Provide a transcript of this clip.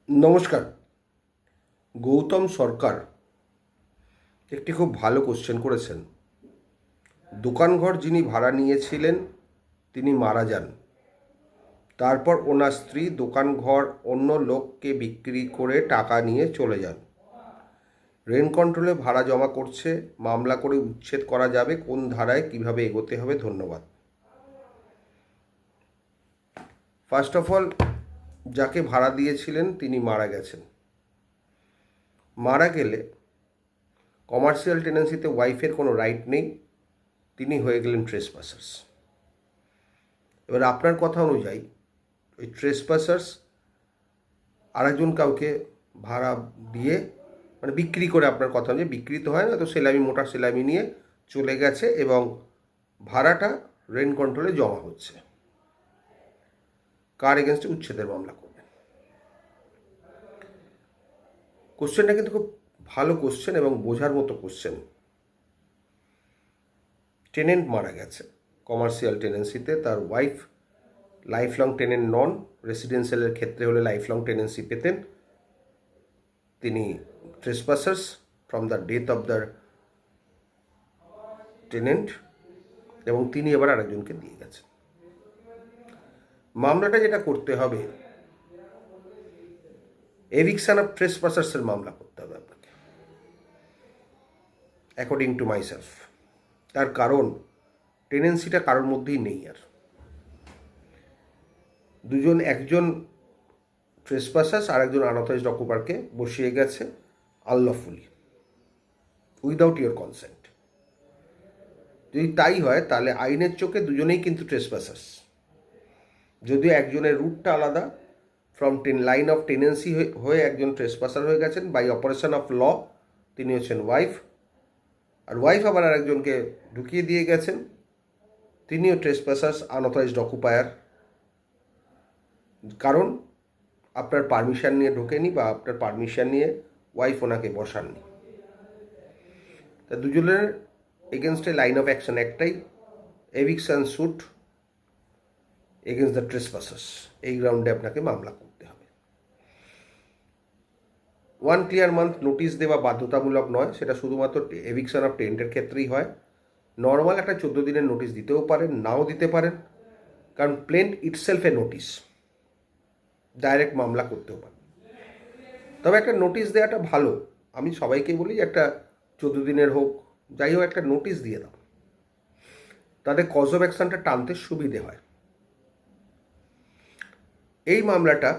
নমস্কার। গৌতম সরকার একটি খুব ভালো কোশ্চেন করেছেন। দোকানঘর যিনি ভাড়া নিয়েছিলেন তিনি মারা যান, তারপর ওনার স্ত্রী দোকানঘর অন্য লোককে বিক্রি করে টাকা নিয়ে চলে যান। রেন্ট কন্ট্রোলে ভাড়া জমা করছে, মামলা করে উচ্ছেদ করা যাবে, কোন ধারায় কিভাবে এগোতে হবে? ধন্যবাদ। ফার্স্ট অফ অল, যাকে ভাড়া দিয়েছিলেন তিনি মারা গেছেন। মারা গেলে কমার্শিয়াল টেনেন্সিতে ওয়াইফের কোনো রাইট নেই, তিনি হয়ে গেলেন ট্রেসপাসার্স। এবার আপনার কথা অনুযায়ী ওই ট্রেসপাসার্স আরেকজন কাউকে ভাড়া দিয়ে, মানে বিক্রি করে, আপনার কথা অনুযায়ী বিক্রি তো হয় না, তো সেলামি, মোটা সেলামি নিয়ে চলে গেছে এবং ভাড়াটা রেন্ট কন্ট্রোলে জমা হচ্ছে। কার এগেনস্টে উচ্ছেদের মামলা করবেন? কোশ্চেনটা কিন্তু খুব ভালো কোশ্চেন এবং বোঝার মতো কোশ্চেন। টেনেন্ট মারা গেছে কমার্শিয়াল টেনেন্সিতে, তার wife lifelong tenant non, রেসিডেন্সিয়ালের ক্ষেত্রে হলে লাইফ লং টেনেন্সি পেতেন। তিনি trespassers from the death of the tenant এবং তিনি এবার আরেকজনকে দিয়ে গেছেন। মামলাটা যেটা করতে হবে, এভিকশন অফ ট্রেসপাসার্সের মামলা করতে হবে আপনাকে, অ্যাকর্ডিং টু মাই সেলফ। তার কারণ টেনেন্সিটা কারোর মধ্যেই নেই। আর দুজন, একজন ট্রেসপাসার্স আর একজন আনঅথরাইজড অকুপারকে বসিয়ে গেছে আনলফুলি, উইদাউট ইয়োর কনসেন্ট। যদি তাই হয় তাহলে আইনের চোখে দুজনেই কিন্তু ট্রেসপাসার্স, যদিও একজনের রুটটা আলাদা। ফ্রম লাইন অফ টেনেন্সি হয়ে একজন ট্রেসপাসার হয়ে গেছেন বাই অপারেশন অফ ল, তিনি হচ্ছেন ওয়াইফ। আর ওয়াইফ আবার আরেকজনকে ঢুকিয়ে দিয়ে গেছেন, তিনিও ট্রেসপাসার্স, আনঅথরাইজড অকুপায়ার। কারণ আপনার পারমিশন নিয়ে ঢোকেনি বা আপনার পারমিশন নিয়ে ওয়াইফ ওনাকে বসাননি। তা দুজনের এগেনস্টে লাইন অফ অ্যাকশন একটাই, এভিকশন স্যুট এগেনস্ট দ্য ট্রেসপাসার্স। এই গ্রাউন্ডে আপনাকে মামলা করতে হবে। 1 ক্লিয়ার মান্থ নোটিশ দেওয়া বাধ্যতামূলক নয়, সেটা শুধুমাত্র এভিকশন অফ টেন্টের ক্ষেত্রেই হয়। নর্মাল একটা 14 দিনের নোটিশ দিতেও পারেন, নাও দিতে পারেন, কারণ প্লেন্ট ইটসেলফ এ নোটিশ, ডাইরেক্ট মামলা করতেও পারেন। তবে একটা নোটিশ দেওয়াটা ভালো। আমি সবাইকে বলি একটা 14 দিনের হোক, যাই হোক, একটা নোটিশ দিয়ে দাও, তাদের কজ অফ অ্যাকশনটা টানতে সুবিধে হয়। এই মামলাটা